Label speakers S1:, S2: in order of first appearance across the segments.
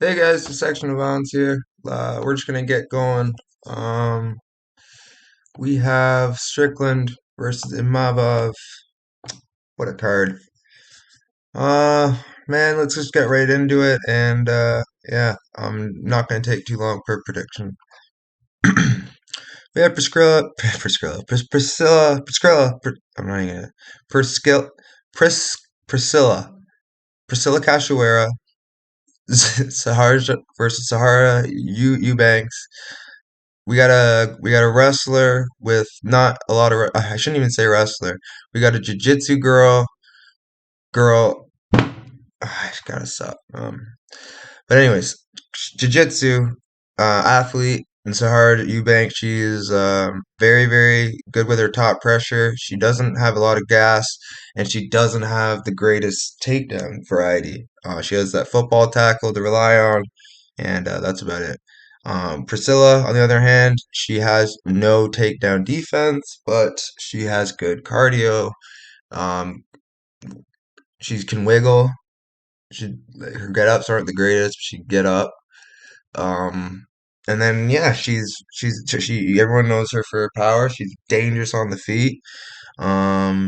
S1: Hey guys, the section of Vons here. We're just gonna get going. Um, we have Strickland versus Imavov. What a card. Man, let's just get right into it. And yeah, I'm not gonna take too long per prediction. We have I'm not even gonna, Priscilla, Priscilla Cachoeira, Sahara versus Sahara Eubanks. We got a wrestler with not a lot of I shouldn't even say wrestler. We got a jiu-jitsu girl. I gotta stop. But anyways, jiu-jitsu athlete and Sahara Eubank. She's very good with her top pressure. She doesn't have a lot of gas, and she doesn't have the greatest takedown variety. She has that football tackle to rely on, and that's about it. Priscilla, on the other hand, she has no takedown defense, but she has good cardio. Um, she can wiggle. Her get ups aren't the greatest, but she can get up. Um, and then yeah, she everyone knows her for her power. She's dangerous on the feet.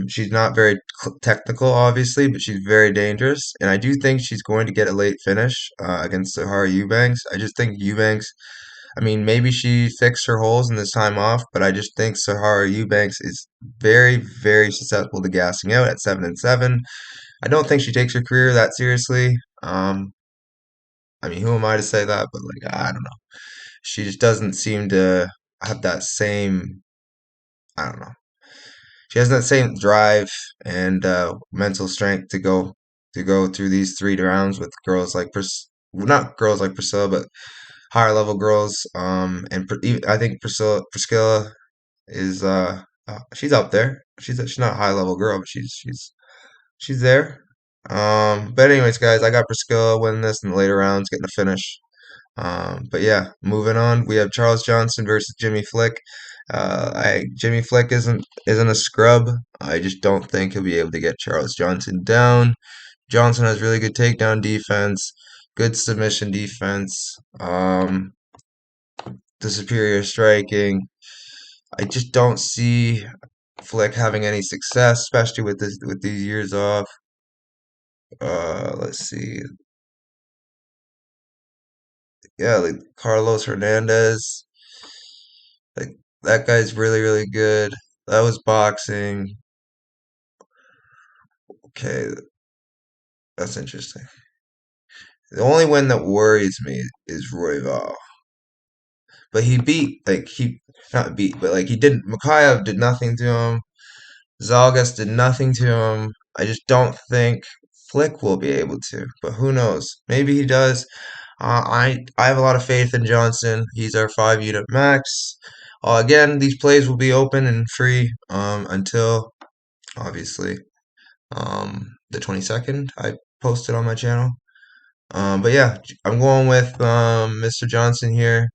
S1: She's not very technical, obviously, but she's very dangerous. And I do think she's going to get a late finish against Sahara Eubanks. I just think Eubanks. I mean, maybe she fixed her holes in this time off, but I just think Sahara Eubanks is very susceptible to gassing out at 7-7. I don't think she takes her career that seriously. Um, I mean, who am I to say that? But like, I don't know. She just doesn't seem to have that same, I don't know. She has that same drive and mental strength to go through these 3 rounds with girls like well, not girls like Priscilla, but higher level girls. I think Priscilla is she's up there. She's not a high level girl, but she's there. But anyways, guys, I got Priscilla winning this in the later rounds, getting a finish. But yeah, moving on, we have Charles Johnson versus Jimmy Flick. Jimmy Flick isn't a scrub. I just don't think he'll be able to get Charles Johnson down. Johnson has really good takedown defense, good submission defense, the superior striking. I just don't see Flick having any success, especially with these years off. Let's see. Yeah, like Carlos Hernandez. Like that guy's really good. That was boxing. Okay, that's interesting. The only win that worries me is Royval. But he beat like he not beat, but like he didn't Mikhaev did nothing to him. Zalgas did nothing to him. I just don't think Flick will be able to. But who knows? Maybe he does. I have a lot of faith in Johnson. He's our 5 unit max. Again, these plays will be open and free until obviously the 22nd. I posted on my channel. But yeah, I'm going with Mr. Johnson here.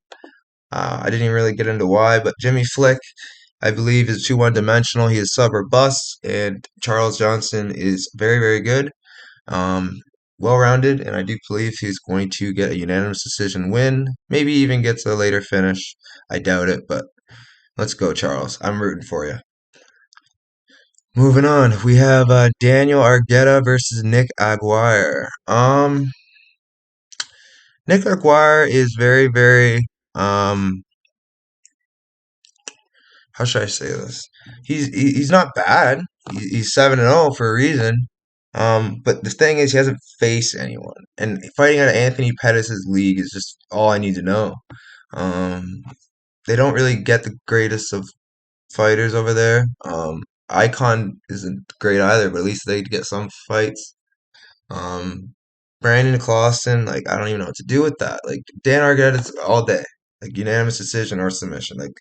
S1: I didn't even really get into why, but Jimmy Flick, I believe, is too one-dimensional. He is sub or bust, and Charles Johnson is very good, um, well-rounded, and I do believe he's going to get a unanimous decision win. Maybe even gets a later finish. I doubt it, but let's go, Charles. I'm rooting for you. Moving on, we have Daniel Argueta versus Nick Aguirre. Nick Aguirre is um how should I say this? He's not bad. He's 7-0 for a reason. But the thing is, he hasn't faced anyone, and fighting out of Anthony Pettis' league is just all I need to know. Um, they don't really get the greatest of fighters over there. Icon isn't great either, but at least they get some fights. Um, Brandon Clausen, like I don't even know what to do with that. Like Dan Argueta's all day, like unanimous decision or submission, like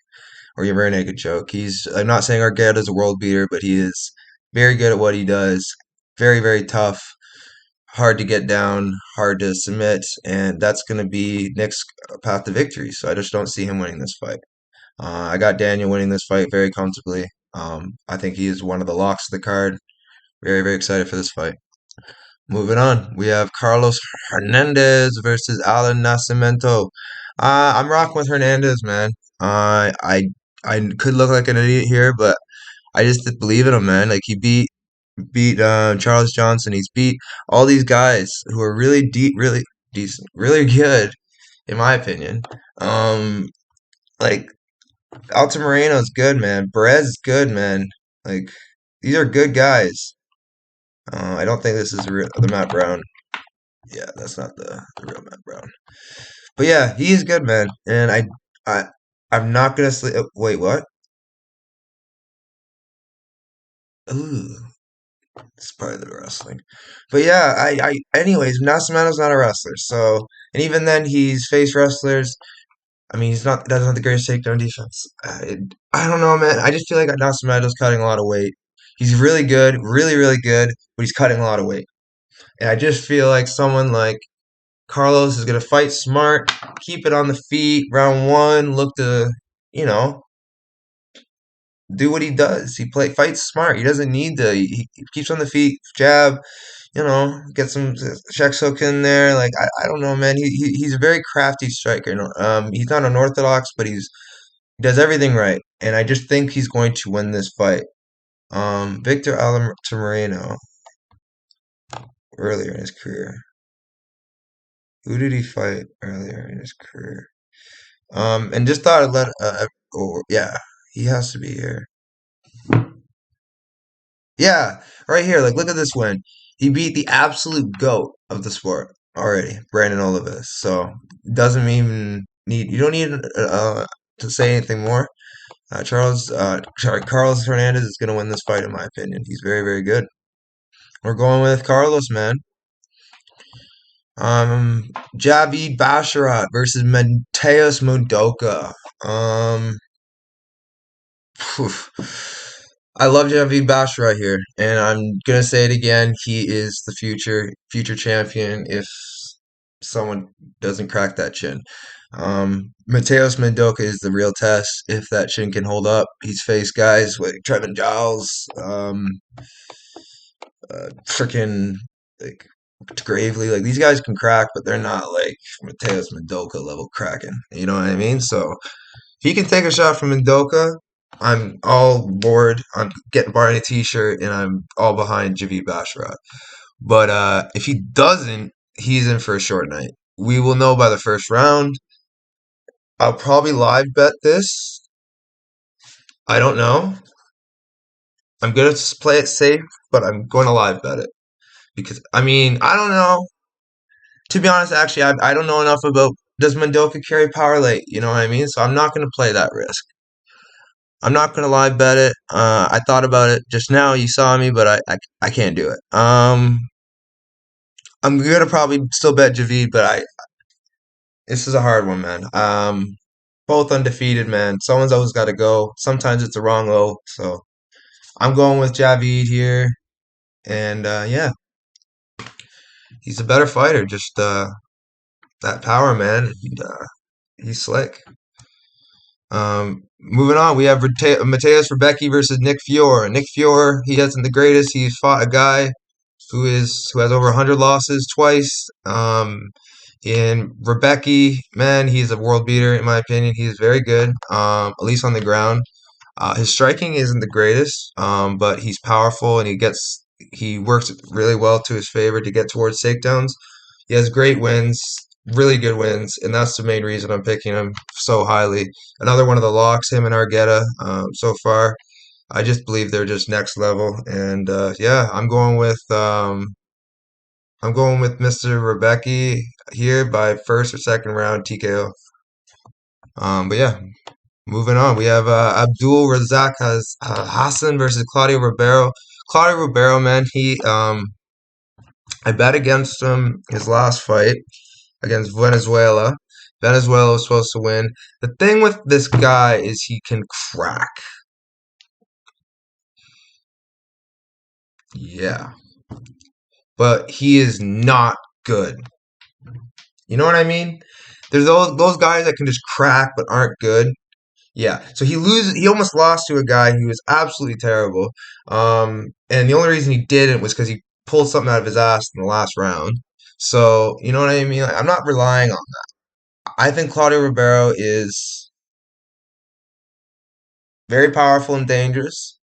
S1: or your rear naked choke. I'm not saying Argueta's a world beater, but he is very good at what he does. Very tough, hard to get down, hard to submit, and that's going to be Nick's path to victory. So I just don't see him winning this fight. I got Daniel winning this fight very comfortably. I think he is one of the locks of the card. Very excited for this fight. Moving on, we have Carlos Hernandez versus Alan Nascimento. I'm rocking with Hernandez, man. I could look like an idiot here, but I just believe in him, man. Like he beat Charles Johnson. He's beat all these guys who are really deep, really decent, really good, in my opinion. Um, like Altamirano's good, man. Perez is good, man. Like these are good guys. I don't think this is the Matt Brown. Yeah, that's not the real Matt Brown. But yeah, he is good, man. And I, I'm not gonna sleep. Wait, what? Ooh, it's probably the wrestling. But yeah, anyways, Nascimento's not a wrestler. So, and even then, he's faced wrestlers. I mean, he's not doesn't have the greatest takedown defense. I don't know, man. I just feel like Nascimento's cutting a lot of weight. He's really good, really, really good, but he's cutting a lot of weight. And I just feel like someone like Carlos is gonna fight smart, keep it on the feet, round one, look to, you know, do what he does. Fights smart. He doesn't need to. He keeps on the feet, jab, get some checks hook in there. Like I don't know, man. He's a very crafty striker. He's not unorthodox, but he does everything right. And I just think he's going to win this fight. Victor Altamirano earlier in his career. Who did he fight earlier in his career? And just thought I'd yeah, he has to be here. Yeah, right here. Like, look at this win. He beat the absolute goat of the sport already, Brandon Olivis. So doesn't even need. You don't need to say anything more. Carlos Hernandez is going to win this fight, in my opinion. He's very, very good. We're going with Carlos, man. Um, Javid Basharat versus Mateus Mendonca. Phew. I love Javid Bash right here, and I'm gonna say it again. He is the future champion if someone doesn't crack that chin. Mateus Mendonca is the real test. If that chin can hold up, he's faced guys like Trevin Giles, freaking like Gravely. Like these guys can crack, but they're not like Mateus Mendonca level cracking. You know what I mean? So he can take a shot from Mendonca. I'm all board. I'm getting buying a t-shirt and I'm all behind Javi Basharat. But if he doesn't, he's in for a short night. We will know by the first round. I'll probably live bet this. I don't know. I'm gonna play it safe, but I'm going to live bet it because I mean I don't know. To be honest, actually, I don't know enough about does Mendonca carry power late. You know what I mean? So I'm not gonna play that risk. I'm not gonna live bet it. I thought about it just now. You saw me, but I can't do it. I'm gonna probably still bet Javid, but I this is a hard one, man. Both undefeated, man. Someone's always got to go. Sometimes it's a wrong O, so I'm going with Javid here, and yeah, he's a better fighter. Just that power, man. He's slick. Moving on, we have Mateus Rebecki versus Nick Fiore. Nick Fiore, he isn't the greatest. He's fought a guy who has over 100 losses twice. And Rebecki, man, he's a world beater in my opinion. He's very good, at least on the ground. His striking isn't the greatest, but he's powerful and he works really well to his favor to get towards takedowns. He has great wins, really good wins, and that's the main reason I'm picking him so highly. Another one of the locks, him and Argueta, so far. I just believe they're just next level, and yeah, I'm going with Mr. Rebecki here by first or second round TKO. But yeah, moving on, we have Abdul Razak Hassan versus Claudio Ribeiro. Claudio Ribeiro, man, I bet against him his last fight against Venezuela. Venezuela was supposed to win. The thing with this guy is he can crack. Yeah. But he is not good. You know what I mean? There's those guys that can just crack but aren't good. Yeah. So he almost lost to a guy who was absolutely terrible. And the only reason he didn't was because he pull something out of his ass in the last round. So, you know what I mean? Like, I'm not relying on that. I think Claudio Ribeiro is very powerful and dangerous.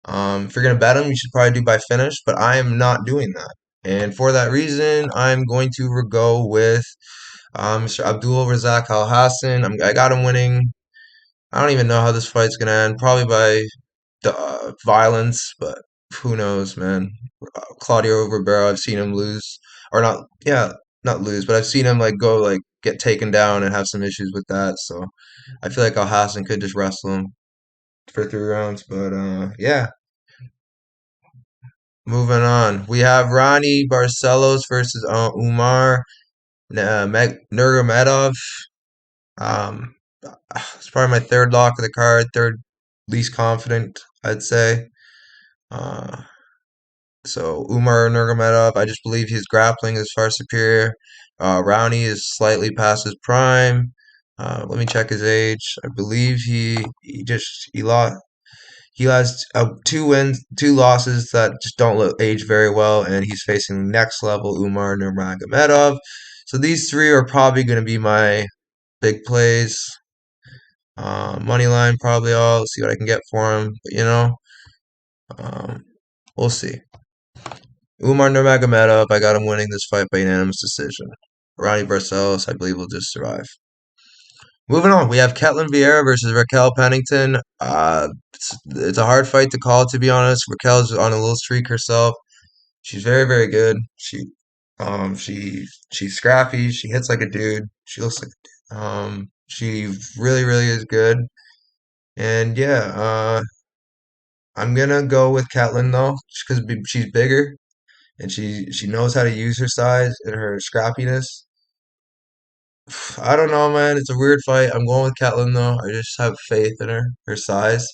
S1: If you're gonna bet him, you should probably do by finish, but I am not doing that. And for that reason, I'm going to go with Mr. Abdul Razak Alhassan. I got him winning. I don't even know how this fight's gonna end. Probably by violence, but who knows, man. Claudio Ribeiro, I've seen him lose, or not. Yeah, not lose, but I've seen him like go like get taken down and have some issues with that. So I feel like Alhassan could just wrestle him for 3 rounds. But yeah, moving on. We have Ronnie Barcelos versus Umar Nurmagomedov. Um, it's probably my third lock of the card, third least confident, I'd say. Uh, so Umar Nurmagomedov, I just believe his grappling is far superior. Rowney is slightly past his prime. Let me check his age. I believe he has 2 wins, 2 losses that just don't look age very well, and he's facing next level Umar Nurmagomedov. So these three are probably going to be my big plays. Money line probably all. See what I can get for him. But um, we'll see. Umar Nurmagomedov, I got him winning this fight by unanimous decision. Ronnie Barcelos, I believe, will just survive. Moving on, we have Ketlin Vieira versus Raquel Pennington. It's a hard fight to call, to be honest. Raquel's on a little streak herself. She's very, very good. She's scrappy. She hits like a dude. She looks like a dude. She really, really is good. And yeah, I'm gonna go with Ketlin though, because she's bigger and she knows how to use her size and her scrappiness. I don't know, man. It's a weird fight. I'm going with Ketlin though. I just have faith in her size,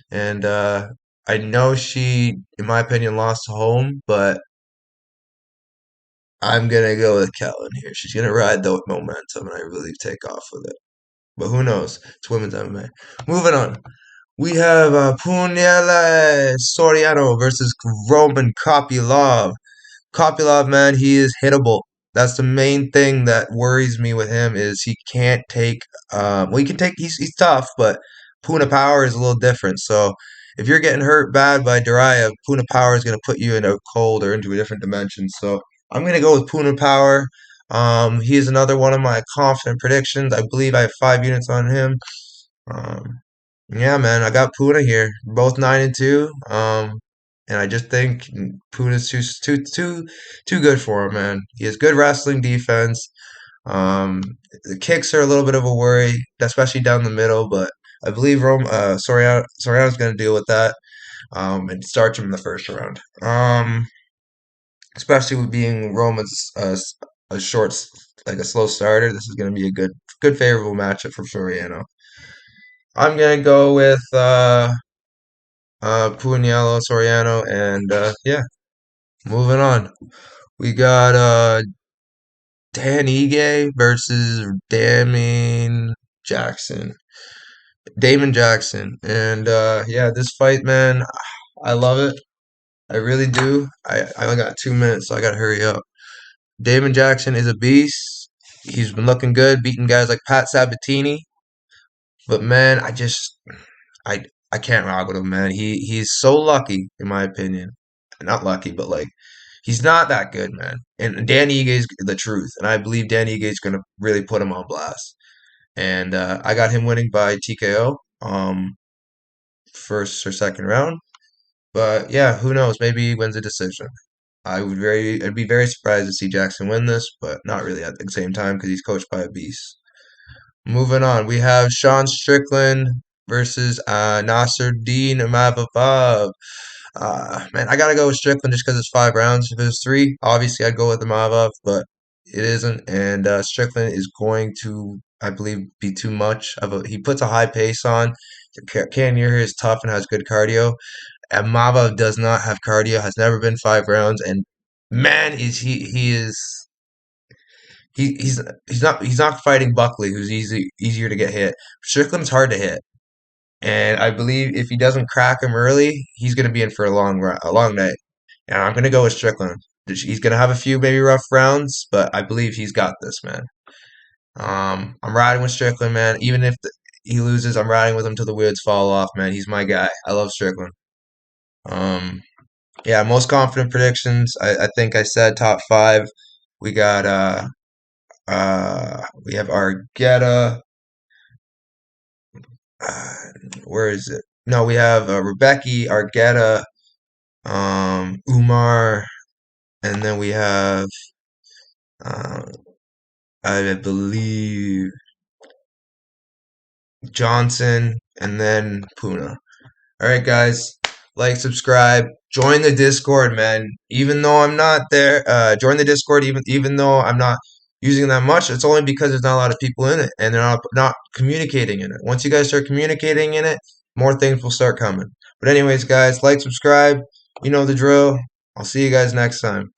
S1: and I know she, in my opinion, lost home, but I'm gonna go with Ketlin here. She's gonna ride the momentum, and I really take off with it. But who knows? It's women's MMA. Moving on. We have Puniele Soriano versus Roman Kopylov. Kopylov, man, he is hittable. That's the main thing that worries me with him is he can't take. Well, he can take. He's tough, but Puna Power is a little different. So if you're getting hurt bad by Duraev, Puna Power is going to put you in a cold or into a different dimension. So I'm going to go with Puna Power. He is another one of my confident predictions. I believe I have 5 units on him. Um, yeah, man, I got Puna here. Both 9-2. And I just think Puna's too good for him, man. He has good wrestling defense. Um, the kicks are a little bit of a worry, especially down the middle, but I believe Soriano's going to deal with that and start him in the first round. Especially with being Roman's a short, like a slow starter, this is going to be a good favorable matchup for Soriano. I'm gonna go with Pugnello, Soriano, and yeah, moving on. We got Dan Ige versus Jackson. Damon Jackson. And yeah, this fight, man, I love it. I really do. I only got 2 minutes, so I gotta hurry up. Damon Jackson is a beast. He's been looking good, beating guys like Pat Sabatini. But man, I I can't rock with him, man. He's so lucky, in my opinion. Not lucky, but like he's not that good, man. And Dan Ige is the truth, and I believe Dan Ige is gonna really put him on blast. And I got him winning by TKO, first or second round. But yeah, who knows? Maybe he wins a decision. I'd be very surprised to see Jackson win this, but not really at the same time because he's coached by a beast. Moving on, we have Sean Strickland versus Nasser Dean Imavov. Man, I gotta go with Strickland just because it's 5 rounds. If it was three, obviously I'd go with Imavov, but it isn't. And Strickland is going to, I believe, be too much of a. He puts a high pace on. Cannonier is tough and has good cardio. Imavov does not have cardio. Has never been 5 rounds, and man, is he is he's not fighting Buckley, who's easier to get hit. Strickland's hard to hit. And I believe if he doesn't crack him early, he's going to be in for a long night. Yeah, I'm gonna go with Strickland. He's gonna have a few maybe rough rounds, but I believe he's got this, man. I'm riding with Strickland, man. Even if he loses, I'm riding with him till the wheels fall off, man. He's my guy. I love Strickland. Um, yeah, most confident predictions. I think I said top five. We got we have Argueta. Uh, where is it? No, we have Rebecki, Argueta, Umar, and then we have uh, I believe Johnson, and then Puna. All right, guys, like, subscribe, join the Discord, man. Even though I'm not there, join the Discord. Even though I'm not using that much, it's only because there's not a lot of people in it, and they're not communicating in it. Once you guys start communicating in it, more things will start coming. But anyways, guys, like, subscribe. You know the drill. I'll see you guys next time.